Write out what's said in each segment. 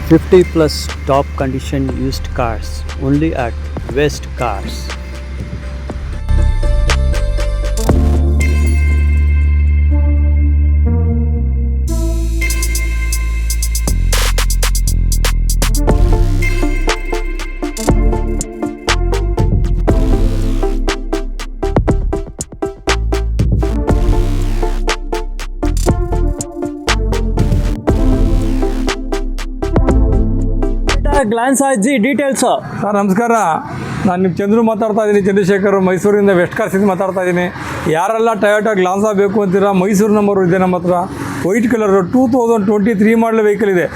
50 plus top condition used cars only at West Cars. Glance ಅಜ್ಜಿ details. Sir ನಮಸ್ಕಾರ, ನಾನು ನಿಮ್ಮ ಚಂದ್ರು ಮಾತಾಡ್ತಾ ಇದ್ದೀನಿ. ಚಂದ್ರಶೇಖರ್, ಮೈಸೂರಿಂದ ವೆಸ್ಟ್ ಕಾರ್ಸಿಂದ ಮಾತಾಡ್ತಾ ಇದ್ದೀನಿ. ಯಾರೆಲ್ಲ ಟೊಯೋಟಾ ಗ್ಲಾನ್ಸಾ ಬೇಕು ಅಂತೀರಾ, ಮೈಸೂರು ನಂಬರು ಇದೆ ನಮ್ಮ ಹತ್ರ. ವೈಟ್ ಕಲರು 2023 ಮಾಡಲ್ ವೆಹಿಕಲ್ ಇದೆ.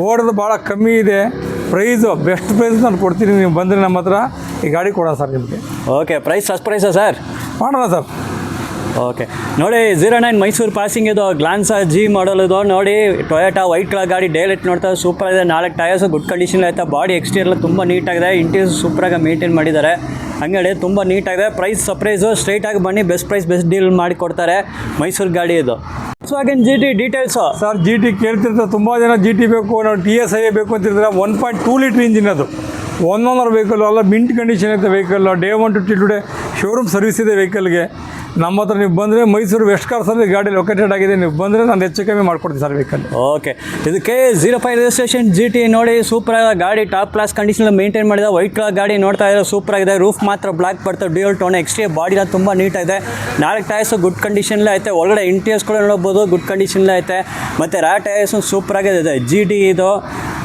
ಓಡೋದು ಭಾಳ ಕಮ್ಮಿ ಇದೆ. ಪ್ರೈಸು ಬೆಸ್ಟ್ ಪ್ರೈಸ್ ನಾನು ಕೊಡ್ತೀನಿ. ನೀವು ಬಂದರೆ ನಮ್ಮ ಹತ್ರ ಈ ಗಾಡಿ ಕೊಡೋಣ ಸರ್ ನಿಮಗೆ. ಓಕೆ, ಪ್ರೈಸ್ ಫಸ್ಟ್ ಪ್ರೈಸಾ ಸರ್? ಮಾಡೋಣ ಸರ್. ಓಕೆ ನೋಡಿ, 09 ಮೈಸೂರು ಪಾಸಿಂಗ್ ಇದು, ಗ್ಲಾನ್ಸಾ ಜಿ ಮಾಡಲ್ ಇದು. ನೋಡಿ ಟೊಯೋಟಾ ವೈಟ್ ಕಲರ್ ಗಾಡಿ, ಡೈಲೆಟ್ ನೋಡ್ತಾ ಸೂಪರ್ ಇದೆ. 4 ಟೈರ್ಸ್ ಗುಡ್ ಕಂಡೀಷನ್ ಐತೆ. ಬಾಡಿ ಎಕ್ಸ್ಟೀರಿಯರ್ ತುಂಬ ನೀಟಾಗಿದೆ. ಇಂಟೀರಿಯರ್ ಸೂಪರಾಗಿ ಮೇಂಟೈನ್ ಮಾಡಿದ್ದಾರೆ. ಹಂಗೆ ತುಂಬ ನೀಟಾಗಿದೆ. ಪ್ರೈಸ್ ಸರ್ಪ್ರೈಸು, ಸ್ಟ್ರೈಟಾಗಿ ಬನ್ನಿ, ಬೆಸ್ಟ್ ಪ್ರೈಸ್ ಬೆಸ್ಟ್ ಡೀಲ್ ಮಾಡಿ ಕೊಡ್ತಾರೆ. ಮೈಸೂರು ಗಾಡಿ ಇದು. Volkswagen G T details. Sir G T ಕೇಳ್ತಿರ್ತಾರೆ ತುಂಬ ಜನ. ಜಿ ಟಿ ಬೇಕು, ನಾವು TSI ಬೇಕು ಅಂತಿರ್ತಾರೆ. 1.2 ಲೀಟ್ರ್ ಇಂಜಿನ್ ಅದು. 1 ಓನರ್ ವೆಹಿಕಲ್, ಎಲ್ಲ ಮಿಂಟ್ ಕಂಡೀಷನ್ ಐತೆ vehicle. Day 1 to today showroom service ಇದೆ ವೆಹಿಕಲ್ಗೆ. ನಮ್ಮ ಹತ್ರ ನೀವು ಬಂದರೆ ಮೈಸೂರು ವೆಸ್ಟ್ ಕಾರ್ಸಲ್ಲಿ ಗಾಡಿ ಲೊಕೇಟೆಡ್ ಆಗಿದೆ. ನೀವು ಬಂದರೆ ನಾನು ಹೆಚ್ಚು ಕಮ್ಮಿ ಮಾಡ್ಕೊಡ್ತೀನಿ ಸರ್ ವೆಹಿಕಲ್. ಓಕೆ, ಇದಕ್ಕೆ 05 ರಿಜಿಸ್ಟ್ರೇಷನ್ ಜಿ ಟಿ ನೋಡಿ, ಸೂಪರಾಗಿ ಗಾಡಿ ಟಾಪ್ ಕ್ಲಾಸ್ ಕಂಡೀಷನ್ ಮೇಂಟೈನ್ ಮಾಡಿದೆ. ವೈಟ್ ಕಲರ್ ಗಾಡಿ ನೋಡ್ತಾ ಇದ್ದಾರೆ, ಸೂಪರಾಗಿದೆ. ರೂಫ್ ಮಾತ್ರ ಬ್ಲ್ಯಾಕ್ ಬರ್ತದೆ, ಡ್ಯೂಯಲ್ ಟೋನ್. ಎಕ್ಸ್ಟ್ರಾ ಬಾಡಿನ ತುಂಬ ನೀಟಾಗಿದೆ. 4 ಟೈರ್ಸ್ ಗುಡ್ ಕಂಡೀಷನ್ಲೇ ಐತೆ. ಒಳಗಡೆ ಇಂಟೀರಿಯರ್ಸ್ ಕೂಡ ನೋಡ್ಬೋದು, ಗುಡ್ ಕಂಡೀಷನ್ಲೇ ಐತೆ. ಮತ್ತು ರಾ ಟೈರ್ಸ್ ಸೂಪರಾಗಿದೆ. ಜಿ ಟಿ ಇದು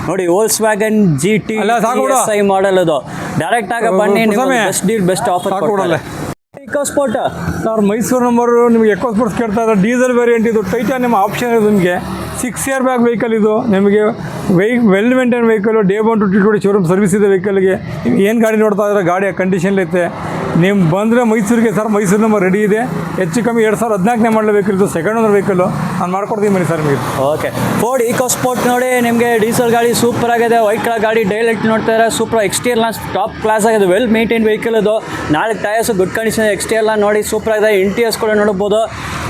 ನೋಡಿ, ವಾಲ್ಕ್ಸ್ವ್ಯಾಗನ್ ಜಿ ಟಿ TSI ಮಾಡಲ್ ಇದು. ಡೈರೆಕ್ಟಾಗಿ ಬನ್ನಿ, ಬೆಸ್ಟ್ ಡೀಲ್ ಬೆಸ್ಟ್ ಆಫರ್ ಕೊಡಲ್ಲ. ಇಕೋಸ್ಪೋರ್ಟ್ ಸರ್ ಮೈಸೂರು ನಂಬರು ನಿಮಗೆ ಎಕೋಸ್ಪೋರ್ಟ್ಸ್ ಕೇಳ್ತಾ ಇದ್ದಾರೆ. ಡೀಸೆಲ್ ವೇರಿಯಂಟ್ ಇದು. ಟೈಟಾನಿಯಂ ಆಪ್ಷನ್ ಇದೆ ನಿಮಗೆ. 6 ಇಯರ್ ಬ್ಯಾಕ್ ವೆಹಿಕಲ್ ಇದು. ನಿಮಗೆ well maintain vehicle. Day 1 to today showroom service ಇದೆ ವೆಹಿಕಲ್ಗೆ. ಏನು ಗಾಡಿ ನೋಡ್ತಾ ಇದ್ದಾರೆ, ಗಾಡಿಯ ಕಂಡೀಷನ್ ಐತೆ. ನೀವು ಬಂದರೆ ಮೈಸೂರಿಗೆ ಸರ್, ಮೈಸೂರು ನಂಬರ್ ರೆಡಿ ಇದೆ. ಹೆಚ್ಚು ಕಮ್ಮಿ 2014ನೇ ಮಾಡಲ್ ವೆಹಿಕಲ್ ಇದು. ಸೆಕೆಂಡ್ ಓನರ್ ವೆಹಿಕಲ್ಲು ನಾನು ಮಾಡ್ಕೊಡ್ತೀನಿ ಬನ್ನಿ ಸರ್ ನಿಮಗೆ. ಓಕೆ, ಫೋರ್ಡ್ ಇಕೋಸ್ಪೋರ್ಟ್ ನೋಡಿ, ನಿಮಗೆ ಡೀಸೆಲ್ ಗಾಡಿ ಸೂಪರ್ ಆಗಿದೆ. ವೈಟ್ ಕಲರ್ ಗಾಡಿ, ಡೈಲೆಟ್ ನೋಡ್ತಾ ಇದ್ದಾರೆ. ಸೂಪರ್ ಎಕ್ಸ್ಟೀರಿಯರ್ ಟಾಪ್ ಕ್ಲಾಸ್ ಆಗಿದೆ. ವೆಲ್ ಮೇಂಟೈನ್ ವೆಹಿಕಲ್ ಇದು. 4 ಟೈರ್ಸ್ ಗುಡ್ ಕಂಡೀಷನ್. ಎಕ್ಸ್ಟೀರಿಯರ್ ನೋಡಿ ಸೂಪರ್ ಆಗಿದೆ. ಇಂಟೀರಿಯರ್ಸ್ ಕೂಡ ನೋಡ್ಬೋದು.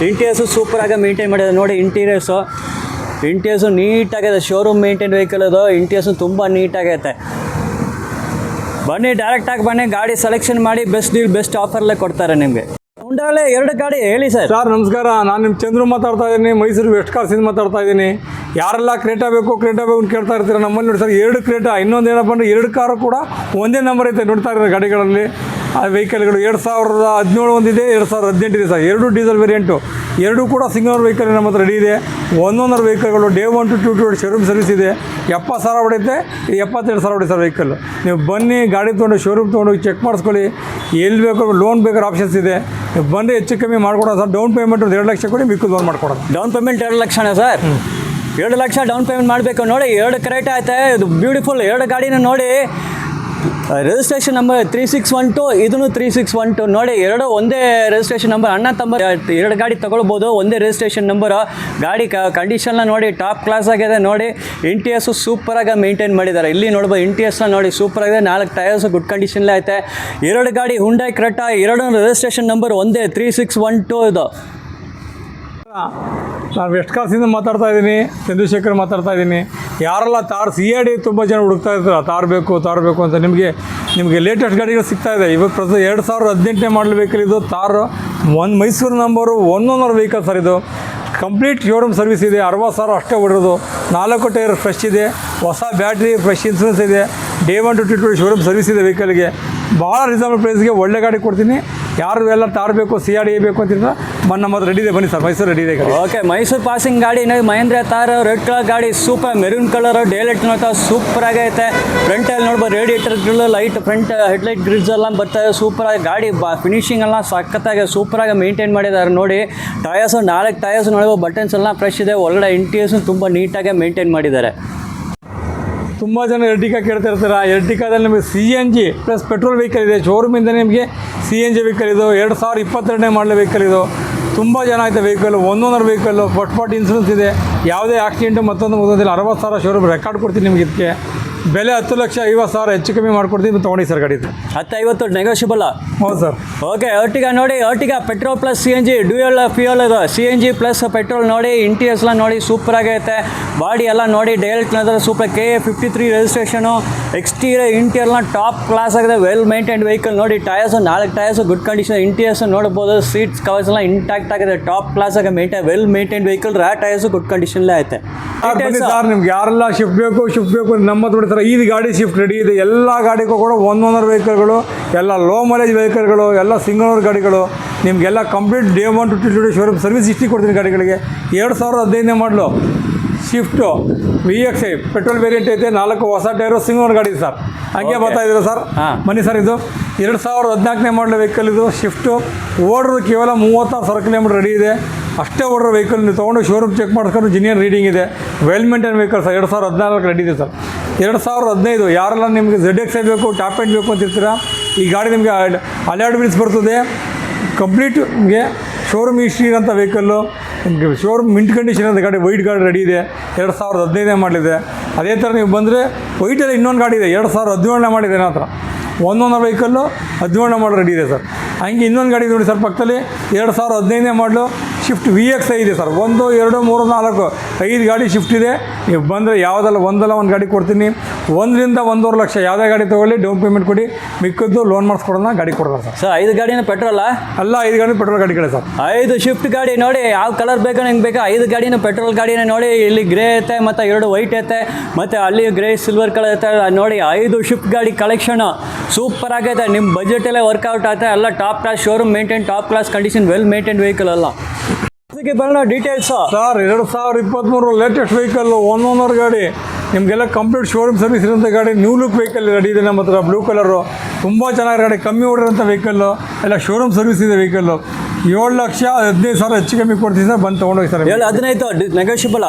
ಇಂಟೀರಿಯರ್ಸು ಸೂಪರಾಗಿ ಮೇಂಟೈನ್ ಮಾಡಿದೆ ನೋಡಿ. ಇಂಟೀರಿಯರ್ಸು ನೀಟಾಗಿದೆ. ಶೋರೂಮ್ ಮೇಂಟೈನ್ ವೆಹಿಕಲ್ ಅದು. ಇಂಟೀರಿಯರ್ಸು ತುಂಬ ನೀಟಾಗೈತೆ. ಬನ್ನಿ, ಡೈರೆಕ್ಟಾಗಿ ಬನ್ನಿ, ಗಾಡಿ ಸೆಲೆಕ್ಷನ್ ಮಾಡಿ ಬೆಸ್ಟ್ ಡೀಲ್ ಬೆಸ್ಟ್ ಆಫರ್ಲೇ ಕೊಡ್ತಾರೆ ನಿಮಗೆ. ಉಂಡಾಲೆ 2 ಗಾಡಿ ಹೇಳಿ ಸರ್. ಸರ್ ನಮಸ್ಕಾರ, ನಾನು ನಿಮ್ಮ ಚಂದ್ರು ಮಾತಾಡ್ತಾ ಇದ್ದೀನಿ. ಮೈಸೂರು ವೆಸ್ಟ್ ಕಾರ್ಸಿಂದ ಮಾತಾಡ್ತಾ ಇದ್ದೀನಿ. ಯಾರೆಲ್ಲ ಕ್ರೇಟಾ ಬೇಕು ಅಂತ ಕೇಳ್ತಾ ಇರ್ತೀರ. ನಮ್ಮಲ್ಲಿ ನೋಡಿ ಸರ್ 2 ಕ್ರೇಟಾ. ಇನ್ನೊಂದು ಏನಪ್ಪ ಅಂದರೆ 2 ಕಾರು ಕೂಡ ಒಂದೇ ನಂಬರ್ ಐತೆ. ನೋಡ್ತಾ ಇದ್ದಾರೆ ಗಾಡಿಗಳಲ್ಲಿ. ಆ ವೆಹಿಕಲ್ಗಳು 2017 ಒಂದಿದೆ, 2018 ಇದೆ ಸರ್. 2 diesel variant. 2 ಕೂಡ ಸಿಂಗಲ್ ಓನರ್ ವೆಹಿಕಲ್ ನಮ್ಮ ಹತ್ರ ರೆಡಿ ಇದೆ. 1 ಓನರ್ ವೆಹಿಕಲ್ಗಳು. Day 1 to today showroom service ಇದೆ. 70,000 ಹೊಡೆಯುತ್ತೆ, 72,000 ಹೊಡೆ ಸರ್ ವೆಹಿಕಲ್. ನೀವು ಬನ್ನಿ, ಗಾಡಿ ತೊಗೊಂಡು ಶೋರೂಮ್ ತೊಗೊಂಡು ಚೆಕ್ ಮಾಡಿಸ್ಕೊಳ್ಳಿ. ಎಲ್ಲಿ ಬೇಕು ಲೋನ್ ಬೇಕಾದ್ರೆ ಆಪ್ಷನ್ಸ್ ಇದೆ. ನೀವು ಬಂದರೆ ಹೆಚ್ಚು ಕಮ್ಮಿ ಮಾಡ್ಕೊಡೋಣ ಸರ್. ಡೌನ್ ಪೇಮೆಂಟ್ 2 ಲಕ್ಷ ಕೊಡಿ, ಮಿಕ್ಕು ಲೋನ್ ಮಾಡ್ಕೊಡೋಣ. ಡೌನ್ ಪೇಮೆಂಟ್ 2 ಲಕ್ಷನಾ ಸರ್? 2 ಲಕ್ಷ ಡೌನ್ ಪೇಮೆಂಟ್ ಮಾಡಬೇಕು. ನೋಡಿ 2 ಕರೆಕ್ಟ್ ಆಯ್ತೆ. ಇದು ಬ್ಯೂಟಿಫುಲ್ 2 ಗಾಡಿನ ನೋಡಿ. ರಿಜಿಸ್ಟ್ರೇಷನ್ ನಂಬರ್ 3612, ಇದನ್ನು 3612 ನೋಡಿ. 2 ಒಂದೇ ರಿಜಿಸ್ಟ್ರೇಷನ್ ನಂಬರ್. ಅಣ್ಣ ತಮ್ಮ 2 ಗಾಡಿ ತೊಗೊಳ್ಬೋದು, ಒಂದೇ ರಿಜಿಸ್ಟ್ರೇಷನ್ ನಂಬರು. ಗಾಡಿ ಕಂಡೀಷನ್ನ ನೋಡಿ, ಟಾಪ್ ಕ್ಲಾಸ್ ಆಗಿದೆ ನೋಡಿ. ಇಂಟೀರಿಯರ್ಸು ಸೂಪರಾಗಿ ಮೇಂಟೈನ್ ಮಾಡಿದ್ದಾರೆ. ಇಲ್ಲಿ ನೋಡ್ಬೋದು, ಇಂಟೀರಿಯರ್ಸ್ನ ನೋಡಿ ಸೂಪರಾಗಿದೆ. 4 ಟೈರ್ಸು ಗುಡ್ ಕಂಡೀಷನ್ಲೇ ಐತೆ. 2 ಗಾಡಿ ಹುಂಡೈ ಕ್ರೆಟಾ. 2 ರಿಜಿಸ್ಟ್ರೇಷನ್ ನಂಬರ್ ಒಂದೇ, 3612 ಇದು. ನಾನು ವೆಸ್ಟ್ ಕಾರ್ಸಿಂದ ಮಾತಾಡ್ತಾ ಇದ್ದೀನಿ. ಚಂದ್ರಶೇಖರ್ ಮಾತಾಡ್ತಾ ಇದ್ದೀನಿ. ಯಾರೆಲ್ಲ ತಾರ್ CID ತುಂಬ ಜನ ಹುಡುಕ್ತಾ ಇರ್ತಾರೆ, ತಾರ್ ಬೇಕು ಅಂತ. ನಿಮಗೆ ಲೇಟೆಸ್ಟ್ ಗಾಡಿಗಳು ಸಿಗ್ತಾ ಇದೆ. ಇವಾಗ ಪ್ರಸ್ತುತ 2018ನೇ ಮಾಡಲ್ ವೆಹಿಕಲ್ ಇದು. ತಾರು Mysuru number 1 owner vehicle sir ಇದು. ಕಂಪ್ಲೀಟ್ ಶೋರೂಮ್ ಸರ್ವಿಸ್ ಇದೆ. 60,000 ಅಷ್ಟೇ ಹೊಡಿರೋದು. 4 ಟೈರ್ ಫ್ರೆಶ್ ಇದೆ. ಹೊಸ ಬ್ಯಾಟ್ರಿ, ಫ್ರೆಶ್ ಇನ್ಸೂರೆನ್ಸ್ ಇದೆ. Day 1 to today showroom service ಇದೆ ವೆಹಿಕಲ್ಗೆ. ಭಾಳ ರೀಸನಬಲ್ ಪ್ರೈಸ್ಗೆ ಒಳ್ಳೆ ಗಾಡಿ ಕೊಡ್ತೀನಿ. ಯಾರು ಎಲ್ಲ ತಾರ್ ಬೇಕು, CID ಬೇಕು ಅಂತಿದ್ರೆ ನಮ್ಮ ಹತ್ರ ರೆಡಿ ಇದೆ. ಬನ್ನಿ ಸರ್, ಮೈಸೂರು ರೆಡಿ ಇದೆ ಗಾಡಿ. ಓಕೆ, ಮೈಸೂರು ಪಾಸಿಂಗ್ ಗಾಡಿ ನೋಡಿ. ಮಹೇಂದ್ರ ತಾರ್ ರೆಡ್ ಕಲರ್ ಗಾಡಿ, ಸೂಪರ್ ಮೆರೂನ್ ಕಲರ್. ಡೈಲೆಟ್ ನೋಡ್ತಾ ಸೂಪರ್ ಆಗೈತೆ. ಫ್ರಂಟಲ್ಲಿ ನೋಡ್ಬೋದು, radiator grill, light front headlight grills ಎಲ್ಲ ಬರ್ತಾರೆ. ಸೂಪರಾಗಿ ಗಾಡಿ ಫಿನಿಶಿಂಗ್ ಎಲ್ಲ ಸಖತ್ತಾಗಿ ಸೂಪರಾಗಿ ಮೇಂಟೈನ್ ಮಾಡಿದ್ದಾರೆ ನೋಡಿ. ಟಯರ್ಸು 4 ಟಯರ್ಸ್ ನೋಡ್ಬೋದು. ಬಟನ್ಸ್ ಎಲ್ಲ ಫ್ರೆಶ್ ಇದೆ. ಒಳಗಡೆ ಇಂಟೀರಿಯರ್ಸು ತುಂಬ ನೀಟಾಗಿ ಮೇಂಟೈನ್ ಮಾಡಿದ್ದಾರೆ. ತುಂಬ ಜನ ಎರ್ಟಿಕಾ ಕೇಳ್ತಾ ಇರ್ತಾರೆ. ಎರ್ಟಿಕಾದಲ್ಲಿ ನಿಮಗೆ CNG ಪ್ಲಸ್ ಪೆಟ್ರೋಲ್ ವೆಹಿಕಲ್ ಇದೆ. ಶೋರೂಮಿಂದ ನಿಮಗೆ CNG ವೆಹಿಕಲ್ ಇದು. 2022ನೇ ಮಾಡಲ್ ವೆಹಿಕಲ್ ಇದು. ತುಂಬ ಜನ ಆಯ್ತು vehicle. 1 owner vehicle. First party insurance ಇದೆ. ಯಾವುದೇ ಆಕ್ಸಿಡೆಂಟು ಮತ್ತೊಂದಿಲ್ಲ. 60,000 ಶೋರೂಮ್ ರೆಕಾರ್ಡ್ ಕೊಡ್ತೀನಿ ನಿಮಗೆ. ಇದಕ್ಕೆ ಬೆಲೆ 10,50,000 ಹೆಚ್ಚು ಕಮ್ಮಿ ಮಾಡ್ಕೊಡ್ತೀವಿ, ತೊಗೊಂಡಿ ಸರ್ ಗಾಡಿ. 10-50 ನೆಗೋಷಿಯಬಲ್. ಹೌದು ಸರ್. ಓಕೆ, Ertiga ನೋಡಿ, Ertiga petrol plus CNG dual fuel ಇದು. CNG ಪ್ಲಸ್ ಪೆಟ್ರೋಲ್ ನೋಡಿ, ಇಂಟೀರಿಯರ್ಸ್ ಎಲ್ಲ ನೋಡಿ ಸೂಪರ್ ಆಗೈತೆ. ಬಾಡಿ ಎಲ್ಲ ನೋಡಿ direct super. KA 53 registration. Exterior ಇಂಟೀರಿಯರ್ನ ಟಾಪ್ ಕ್ಲಾಸ್ ಆಗಿದೆ. ವೆಲ್ ಮೇಂಟೈನ್ಡ್ ವೆಹಿಕಲ್ ನೋಡಿ. Tyres 4 tyres good condition. Interiors ನೋಡ್ಬೋದು. ಸೀಟ್ಸ್ ಕವರ್ಸ್ ಎಲ್ಲ ಇಂಟ್ಯಾಕ್ಟ್ ಆಗಿದೆ. ಟಾಪ್ ಕ್ಲಾಸ್ ಆಗಿ well maintained vehicle. Tyres good ಕಂಡೀಷನ್ಲೇ ಐತೆ. ಸರ್ ನಿಮ್ಗೆ ಯಾರೆಲ್ಲ ಶಿಫ್ಟ್ ಬೇಕು ನಮ್ಮ ಹತ್ರ ಸರ್. ಈ ಗಾಡಿ ಶಿಫ್ಟ್ ರೆಡಿ ಇದೆ. ಎಲ್ಲ ಗಾಡಿಗೂ ಕೂಡ 1 ಓನರ್ ವೆಹಿಕಲ್ಗಳು, ಎಲ್ಲ ಲೋ ಮೈಲೇಜ್ ವೆಹಿಕಲ್ಗಳು, ಎಲ್ಲ ಸಿಂಗಲ್ ಓನರ್ ಗಾಡಿಗಳು. ನಿಮಗೆಲ್ಲ complete day 1 to 2 showroom service history ಕೊಡ್ತೀನಿ ಗಾಡಿಗಳಿಗೆ. 2015 ಮಾಡಲು ಶಿಫ್ಟು VXI ಪೆಟ್ರೋಲ್ ವೇರಿಯಂಟ್ ಐತೆ. 4 ಹೊಸ ಟೈರು, ಸಿಂಗಲ್ ಓನರ್ ಗಾಡಿ ಸರ್. ಹಂಗೆ ಬರ್ತಾ ಇದ್ದೀರಾ ಸರ್? ಬನ್ನಿ ಸರ್. ಇದು 2014 ಮಾಡಲು ವೆಹಿಕಲ್. ಇದು ಶಿಫ್ಟು ಓಡ್ರು ಕೇವಲ 36,000 ಕಿಲೋಮೀಟರ್ ರೆಡಿ ಇದೆ. ಅಷ್ಟೇ ಓಡೋ ವೆಹಿಕಲ್. ನೀವು ತೊಗೊಂಡು ಶೋರೂಮ್ ಚೆಕ್ ಮಾಡ್ಕೊಂಡು ಜಿನಿಯನ್ ರೀಡಿಂಗ್ ಇದೆ. Well maintain vehicle sir. 2014 ready ಇದೆ ಸರ್. 2015 ಯಾರೆಲ್ಲ ನಿಮಗೆ ZXI ಬೇಕು, ಟಾಪ್ ಎಂಡ್ ಬೇಕು ಅಂತಿರ್ತೀರಾ, ಈ ಗಾಡಿ ನಿಮಗೆ ಅಲರ್ಟ್ ವೀಲ್ಸ್ ಬರ್ತದೆ. ಕಂಪ್ಲೀಟ್ ನಿಮಗೆ ಶೋರೂಮ್ ಹಿಸ್ಟ್ರಿ ಇರೋಂಥ ವೆಹಿಕಲ್ಲು. ನಿಮಗೆ ಶೋರೂಮ್ ಮಿಂಟ್ ಕಂಡೀಷನ್ ಅಂತ ಗಾಡಿ. ವೈಟ್ ಗಾಡಿ ರೆಡಿ ಇದೆ. 2015 ಮಾಡಲಿದೆ. ಅದೇ ಥರ ನೀವು ಬಂದರೆ ವೈಟಲ್ಲಿ ಇನ್ನೊಂದು ಗಾಡಿ ಇದೆ. 2017 ಮಾಡಿದೆ ನನ್ನ ಹತ್ರ. 1 ಓನರ್ ವೆಹಿಕಲ್ಲು 17 ಮಾಡಲು ರೆಡಿ ಇದೆ ಸರ್. ಹಂಗೆ ಇನ್ನೊಂದು ಗಾಡಿ ನೋಡಿ ಸರ್ ಪಕ್ಕದಲ್ಲಿ. 2015 ಮಾಡಲು ಶಿಫ್ಟ್ VXI ಇದೆ ಸರ್. 1, 2, 3, 4, 5 ಗಾಡಿ ಶಿಫ್ಟ್ ಇದೆ. ನೀವು ಬಂದರೆ ಯಾವುದಲ್ಲ ಒಂದು ಗಾಡಿ ಕೊಡ್ತೀನಿ. 1 ರಿಂದ 1.5 ಲಕ್ಷ ಯಾವುದೇ ಗಾಡಿ ತೊಗೊಳ್ಳಿ, ಡೌನ್ ಪೇಮೆಂಟ್ ಕೊಡಿ, ಮಿಕ್ಕದ್ದು ಲೋನ್ ಮಾಡಿಸ್ಕೊಡೋಣ, ಗಾಡಿ ಕೊಡೋಣ ಸರ್. ಸರ್ 5 ಗಾಡಿನ ಪೆಟ್ರೋಲಾ? ಅಲ್ಲ, 5 ಗಾಡಿ ಪೆಟ್ರೋಲ್ ಗಾಡಿಗಳೇ ಸರ್. 5 ಶಿಫ್ಟ್ ಗಾಡಿ ನೋಡಿ. ಯಾವ ಕಲರ್ ಬೇಕೋ ನಿಂಗೆ ಬೇಕಾ. 5 ಗಾಡಿನ ಪೆಟ್ರೋಲ್ ಗಾಡಿನ ನೋಡಿ. ಇಲ್ಲಿ ಗ್ರೇ ಐತೆ ಮತ್ತು 2 ವೈಟ್ ಐತೆ ಮತ್ತು ಅಲ್ಲಿ ಗ್ರೇ ಸಿಲ್ವರ್ ಕಲರ್ ಐತೆ ನೋಡಿ. 5 ಶಿಫ್ಟ್ ಗಾಡಿ ಕಲೆಕ್ಷನು ಸೂಪರ್ ಆಗೈತೆ. ನಿಮ್ಮ ಬಜೆಟಲ್ಲೇ ವರ್ಕೌಟ್ ಆಗುತ್ತೆ. ಎಲ್ಲ top class showroom maintain, top class condition, well maintain vehicle ಅಲ್ಲ. ಅದಕ್ಕೆ ಬರೋಣ details sir. 2023 latest vehicle, 1 owner ಗಾಡಿ. ನಿಮಗೆಲ್ಲ ಕಂಪ್ಲೀಟ್ ಶೋರೂಮ್ ಸರ್ವಿಸ್ ಇರೋಂಥ ಗಾಡಿ. ನ್ಯೂ ಲುಕ್ ವೆಹಿಕಲ್ ರೆಡಿ ಇದೆ ನಮ್ಮ ಹತ್ರ. ಬ್ಲೂ ಕಲರು ತುಂಬ ಚೆನ್ನಾಗಿ ಗಾಡಿ. ಕಮ್ಮಿ ಓಡಿರೋಂಥ ವೆಹಿಕಲ್ಲು. ಎಲ್ಲ ಶೋರೂಮ್ ಸರ್ವಿಸ್ ಇದೆ ವೆಹಿಕಲ್ಲು. 7,15,000 ಹೆಚ್ಚು ಕಮ್ಮಿ ಕೊಡ್ತೀವಿ ಸರ್. ಬಂದು ತೊಗೊಂಡೋಗಿ ಸರ್. 7-15 ನೆಗೋಷಿಯಬಲ್.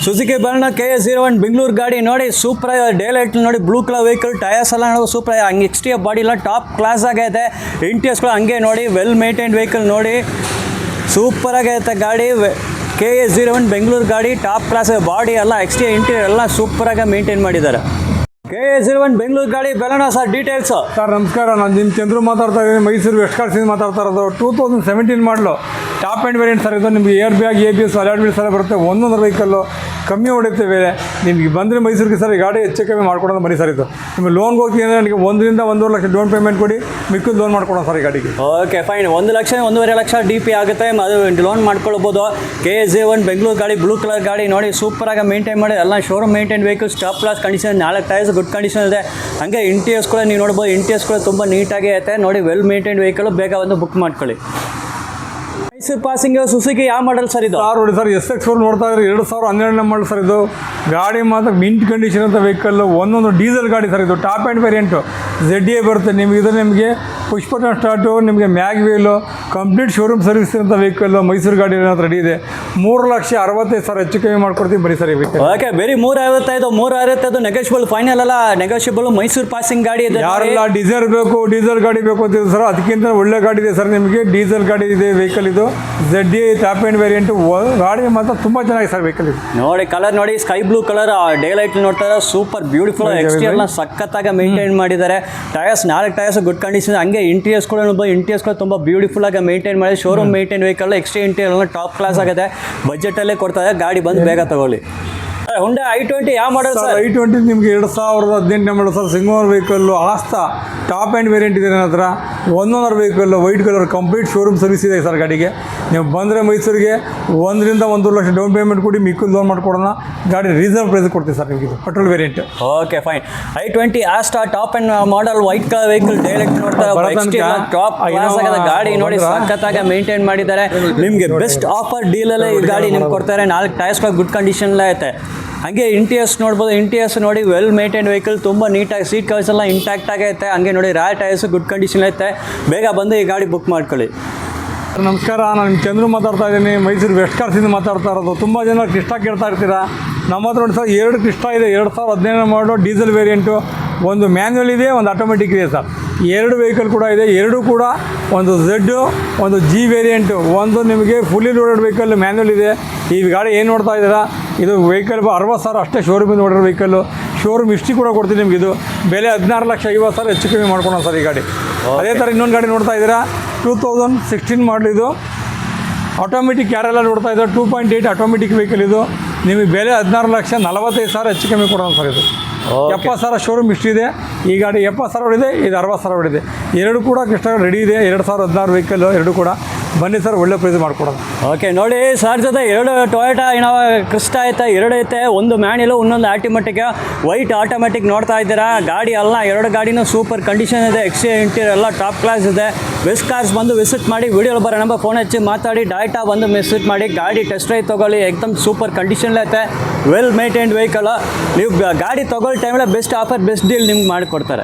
ಸುಜುಕಿ ಬರೋಣ. KA 01 ಬೆಂಗಳೂರು ಗಾಡಿ ನೋಡಿ. ಸೂಪರ್ ಆಗಿದೆ. ಡೇ ಲೈಟ್ ನೋಡಿ. Blue colour vehicle. ಟೈರ್ಸ್ ಎಲ್ಲ ನೋಡಿ ಸೂಪರ್ ಆಗಿದೆ. ಹಂಗೆ ಎಕ್ಸ್ಟಿಯರ್ ಬಾಡಿ ಎಲ್ಲ ಟಾಪ್ ಕ್ಲಾಸ್ ಆಗೈತೆ. ಇಂಟೀರಿಯರ್ಸ್ಗಳು ಹಂಗೆ ನೋಡಿ. ವೆಲ್ ಮೇಂಟೈನ್ಡ್ ವೆಹಿಕಲ್ ನೋಡಿ. ಸೂಪರ್ ಆಗೈತೆ ಗಾಡಿ. KA 01 ಬೆಂಗಳೂರು ಗಾಡಿ ಟಾಪ್ ಕ್ಲಾಸ್. ಬಾಡಿ ಎಲ್ಲ ಎಕ್ಸ್ಟಿಯರ್ ಇಂಟೀರಿಯರ್ ಎಲ್ಲ ಸೂಪರಾಗಿ ಮೇಂಟೈನ್ ಮಾಡಿದ್ದಾರೆ. KA 01 ಬೆಂಗಳೂರು ಗಾಡಿ ಬೆಳೋಣ ಸರ್. Details sir. ನಮಸ್ಕಾರ, ನಾನು ನಿಮ್ಮ ಚಂದ್ರು ಮಾತಾಡ್ತಾ ಇದ್ದೀನಿ. ಮೈಸೂರು ವೆಸ್ಟ್ ಕಾರ್ಸಿಂದ ಮಾತಾಡ್ತಾ ಇರೋದು. 2017 ಮಾಡಲು ಟಾಪ್ ಆ್ಯಂಡ್ ವೇರಿಯಂಟ್ ಸರ್. ಇದು ನಿಮಗೆ air bag, ABS, alert wheels ಎಲ್ಲ ಬರುತ್ತೆ. 1 ಓನರ್ ವೆಹಿಕಲ್ಲು. ಕಮ್ಮಿ ಹೊಡೆಯುತ್ತೇವೆ. ನಿಮಗೆ ಬಂದರೆ ಮೈಸೂರಿಗೆ ಸರ್ ಈ ಗಾಡಿ ಹೆಚ್ಚು ಕಮ್ಮಿ ಮಾಡ್ಕೊಡೋದು ಬನ್ನಿ ಸರ್. ಇದು ನಿಮಗೆ ಲೋನ್ಗೆ ಹೋಗ್ತೀನಿ ಅಂದರೆ ನನಗೆ 1 ರಿಂದ 1.5 ಲಕ್ಷ ಡೌನ್ ಪೇಮೆಂಟ್ ಕೊಡಿ, ಮಿಕ್ಕಿದ ಲೋನ್ ಮಾಡ್ಕೊಡೋಣ ಸರ್ ಈ ಗಾಡಿಗೆ. Okay fine. 1 lakh 1.5 lakh DP ಆಗುತ್ತೆ. ಅದು ಲೋನ್ ಮಾಡ್ಕೊಳ್ಬೋದು. KA 01 ಬೆಂಗಳೂರು ಗಾಡಿ. ಬ್ಲೂ ಕಲರ್ ಗಾಡಿ ನೋಡಿ. ಸೂಪರಾಗಿ ಮೇಂಟೈನ್ ಮಾಡಿ. ಎಲ್ಲ showroom maintain vehicles. Top class condition. 4 tyres good condition ಇದೆ. ಹಾಗೆ ಇಂಟೀರಿಯರ್ಸ್ ಕೂಡ ನೀವು ನೋಡ್ಬೋದು. ಇಂಟೀರಿಯರ್ಸ್ ಕೂಡ ತುಂಬ ನೀಟಾಗಿ ಐತೆ ನೋಡಿ. Well maintain vehicle. ಬೇಗ ಒಂದು ಬುಕ್ ಮಾಡ್ಕೊಳ್ಳಿ. ಮೈಸೂರು ಪಾಸಿಂಗ್ ಸುಸುಕಿ ಯಾವ ಮಾಡಲ್ ಸರ್ ಇದು? ಕಾರ್ ನೋಡಿ ಸರ್. SX4 ನೋಡ್ತಾ ಇದ್ರೆ 2012 ಮಾಡಲ್ ಸರ್. ಇದು ಗಾಡಿ ಮಾತ್ರ ಮಿಂಟ್ ಕಂಡೀಷನ್ ಅಂತ ವೆಹಿಕಲ್ಲು. ಒಂದೊಂದು ಡೀಸೆಲ್ ಗಾಡಿ ಸರ್. ಇದು ಟಾಪ್ ಆ್ಯಂಡ್ ವೇರಿಯಂಟು. ZA ಬರುತ್ತೆ ನಿಮಗೆ. ಇದು ನಿಮಗೆ ಪುಷ್ ಬಟನ್ ಸ್ಟಾರ್ಟು, ನಿಮಗೆ mag wheel, complete showroom service ಇರೋಂಥ ವೆಹಿಕಲ್ಲು. ಮೈಸೂರು ಗಾಡಿ ರೆಡಿ ಇದೆ. 3,65,000 ಹೆಚ್ಚು ಕಮ್ಮಿ ಮಾಡ್ಕೊಡ್ತೀವಿ ಬರೀ ಸರ್ ಈ ವೆಹಿಕಲ್. ಓಕೆ ಬರೀ 365 ನೆಗೋಷಿಯಬಲ್. ಫೈನಲ್ ಅಲ್ಲ, ನೆಗೋಷಿಯಬಲ್. ಮೈಸೂರು ಪಾಸಿಂಗ್ ಗಾಡಿ ಇದೆ. ಯಾರೆಲ್ಲ ಡೀಸೆಲ್ ಗಾಡಿ ಬೇಕು ಅಂತಿದೆ ಸರ್, ಅದಕ್ಕಿಂತ ಒಳ್ಳೆ ಗಾಡಿ ಇದೆ ಸರ್ ನಿಮಗೆ. ಡೀಸೆಲ್ ಗಾಡಿ ಇದೆ ವೆಹಿಕಲ್. ಇದು ZA ಟಾಪ್ ಆ್ಯಂಡ್ ವೇರಿಯಂಟು. ಗಾಡಿ ಮಾತ್ರ ತುಂಬ ಚೆನ್ನಾಗಿದೆ ಸರ್ ವೆಹಿಕಲ್. ಇದು ನೋಡಿ ಕಲರ್ ನೋಡಿ. Sky blue colour. Day light ನೋಡ್ತಾರೆ. Super beautiful. ಎಕ್ಸ್ಟೀರಿಯರ್ನ ಸಖತ್ತಾಗಿ ಮೇಂಟೈನ್ ಮಾಡಿದ್ದಾರೆ. Tyres 4 tyres good condition. ಹಂಗೆ ಇಂಟೀರಿಯರ್ಸ್ ಕೂಡ ತುಂಬ ಬ್ಯೂಟಿಫುಲ್ ಆಗಿ ಮೇಂಟೈನ್ ಮಾಡಿ. Showroom maintain vehicle. Extra interior top class ಆಗಿದೆ. ಬಜೆಟಲ್ಲೇ ಕೊಡ್ತಾರೆ. ಗಾಡಿ ಬಂದು ಬೇಗ ತಗೊಳ್ಳಿ. ಹುಂಡಾ i20 ಯಾವ ಮಾಡಲ್ ಸರ್? i20 ನಿಮಗೆ 2018 model sir. Single vehicle. Asta top end variant ಇದೆ ನನ್ನ ಹತ್ರ. 1 owner vehicle. White colour. Complete showroom service ಇದೆ ಸರ್ ಗಾಡಿಗೆ. ನೀವು ಬಂದರೆ ಮೈಸೂರಿಗೆ 1 ರಿಂದ 1.5 ಲಕ್ಷ ಡೌನ್ ಪೇಮೆಂಟ್ ಕೊಡಿ, ಮಿಕ್ಕಿದ ಲೋನ್ ಮಾಡ್ಕೊಡೋಣ. ಗಾಡಿ ರೀಸನಬಲ್ ಪ್ರೈಸ್ ಕೊಡ್ತೀವಿ ಸರ್ ನಿಮಗೆ. Petrol variant. Okay fine. i20 Asta top and model. White colour vehicle. Direct ನೋಡ್ತಾರೆ. ಟಾಪ್ ಕ್ಲಾಸ್ ಆಗಿದೆ ಗಾಡಿ ನೋಡಿ. ಸಖತ್ತಾಗಿ ಮೇಂಟೈನ್ ಮಾಡಿದ್ದಾರೆ. ನಿಮಗೆ ಬೆಸ್ಟ್ ಆಫರ್ ಡೀಲಲ್ಲೇ ಈ ಗಾಡಿ ನಿಮ್ಗೆ ಕೊಡ್ತಾರೆ. 4 ಟೈರ್ಸ್ ಗುಡ್ ಕಂಡೀಷನ್ಲೇ ಐತೆ. ಹಾಗೆ ಇಂಟೀರಿಯರ್ಸ್ ನೋಡ್ಬೋದು. ಇಂಟೀರಿಯರ್ಸ್ ನೋಡಿ. Well maintain vehicle. ತುಂಬ ನೀಟಾಗಿ ಸೀಟ್ ಕವರ್ಸ್ ಎಲ್ಲ ಇಂಟ್ಯಾಕ್ಟ್ ಆಗೈತೆ. ಹಂಗೆ ನೋಡಿ ರ್ಯಾ ಟೈರ್ಸ್ ಗುಡ್ ಕಂಡೀಷನ್ ಐತೆ. ಬೇಗ ಬಂದು ಈ ಗಾಡಿ ಬುಕ್ ಮಾಡ್ಕೊಳ್ಳಿ. ನಮಸ್ಕಾರ, ನಾನು ಚಂದ್ರು ಮಾತಾಡ್ತಾ ಇದ್ದೀನಿ. ಮೈಸೂರು ವೆಸ್ಟ್ ಕಾರ್ಸಿಂದ ಮಾತಾಡ್ತಾ ಇರೋದು. ತುಂಬ ಜನ ಕ್ರಿಸ್ಟಾ ಕೇಳ್ತಾ ಇರ್ತೀರಾ. ನಮ್ಮ ಹತ್ರ ನೋಡಿ ಸರ್ 2 ಕ್ರಿಸ್ಟಾ ಇದೆ. 2017 ಮಾಡಲು ಡೀಸೆಲ್ ವೇರಿಯಂಟು. ಒಂದು ಮ್ಯಾನ್ಯುವಲ್ ಇದೆ, ಒಂದು ಆಟೋಮೆಟಿಕ್ ಇದೆ ಸರ್. 2 ವೆಹಿಕಲ್ ಕೂಡ ಇದೆ. 2 ಕೂಡ ಒಂದು ಝೆಡ್, ಒಂದು ಜಿ ವೇರಿಯಂಟು, ಒಂದು ನಿಮಗೆ ಫುಲ್ಲಿ ಲೋಡೆಡ್ ವೆಹಿಕಲ್ ಮ್ಯಾನ್ಯಲ್ ಇದೆ. ಈ ಗಾಡಿ ಏನು ನೋಡ್ತಾ ಇದ್ದೀರಾ, ಇದು ವೆಹಿಕಲ್ 60,000 ಅಷ್ಟೇ ಶೋರೂಮಿಂದ ನೋಡಿರೋ ವೆಹಿಕಲ್ಲು. ಶೋರೂಮ್ ಹಿಸ್ಟ್ರಿ ಕೂಡ ಕೊಡ್ತೀನಿ ನಿಮ್ಗೆ. ಇದು ಬೆಲೆ 16,50,000 ಹೆಚ್ಚು ಕಮ್ಮಿ ಮಾಡ್ಕೊಳೋಣ ಸರ್ ಈ ಗಾಡಿ. ಅದೇ ಥರ ಇನ್ನೊಂದು ಗಾಡಿ ನೋಡ್ತಾ ಇದ್ದೀರಾ, 2016 ಮಾಡಲ್ ಇದು. ಆಟೋಮೆಟಿಕ್ ಯಾರೆಲ್ಲ ನೋಡ್ತಾ ಇದ್ದಾರೆ, 2.8 ಆಟೋಮೆಟಿಕ್ ವೆಹಿಕಲ್ ಇದು. ನಿಮಗೆ ಬೆಲೆ 16,45,000 ಹೆಚ್ಚು ಕಮ್ಮಿ ಕೊಡೋಣ ಸರ್ ಇದು. 70,000 ಶೋರೂಮ್ ಹಿಸ್ಟ್ರಿ ಇದೆ. ಈ ಗಾಡಿ 70,000 ಹೊಡಿದೆ, ಇದು 60,000 ಹೊಡಿದೆ. 2 ಕೂಡ ಕಷ್ಟ ರೆಡಿ ಇದೆ. 2016 ವೆಹಿಕಲ್ಲು 2 ಕೂಡ. ಬನ್ನಿ ಸರ್, ಒಳ್ಳೆ ಪ್ರೈಸ್ ಮಾಡ್ಕೊಡೋದು. ಓಕೆ ನೋಡಿ ಸರ್ ಜೊತೆ 2 ಟೊಯೋಟಾ ಇನೋವಾ ಕ್ರಿಸ್ಟಾ ಐತೆ, 2 ಐತೆ. ಒಂದು ಮ್ಯಾನ್ಯಲು, ಇನ್ನೊಂದು ಆಟೋಮೆಟಿಕ್. ವೈಟ್ ಆಟೋಮೆಟಿಕ್ ನೋಡ್ತಾ ಇದ್ದೀರಾ. ಗಾಡಿ ಎಲ್ಲ 2 ಗಾಡಿನೂ ಸೂಪರ್ ಕಂಡೀಷನ್ ಇದೆ. ಎಕ್ಸ್ಟೀರಿಯರ್ ಇಂಟೀರಿಯರ್ ಎಲ್ಲ ಟಾಪ್ ಕ್ಲಾಸ್ ಇದೆ. ಬೆಸ್ಟ್ ಕಾರ್ಸ್ ಬಂದು ವಿಸಿಟ್ ಮಾಡಿ, ವಿಡಿಯೋ ಬರೋ ನಂಬರ್ ಫೋನ್ ಹಚ್ಚಿ ಮಾತಾಡಿ, ಡೈರೆಕ್ಟಾಗಿ ಬಂದು ವಿಸಿಟ್ ಮಾಡಿ. ಗಾಡಿ ಟೆಸ್ಟ್ ಡ್ರೈವ್ ತೊಗೊಳ್ಳಿ, ಎಕ್ದಮ್ ಸೂಪರ್ ಕಂಡೀಷನ್ ಐತೆ. Well maintained vehicle. ನೀವು ಗಾಡಿ ತೊಗೊಳ್ಳೋ ಟೈಮಲ್ಲಿ ಬೆಸ್ಟ್ ಆಫರ್, ಬೆಸ್ಟ್ ಡೀಲ್ ನಿಮ್ಗೆ ಮಾಡಿಕೊಡ್ತಾರೆ.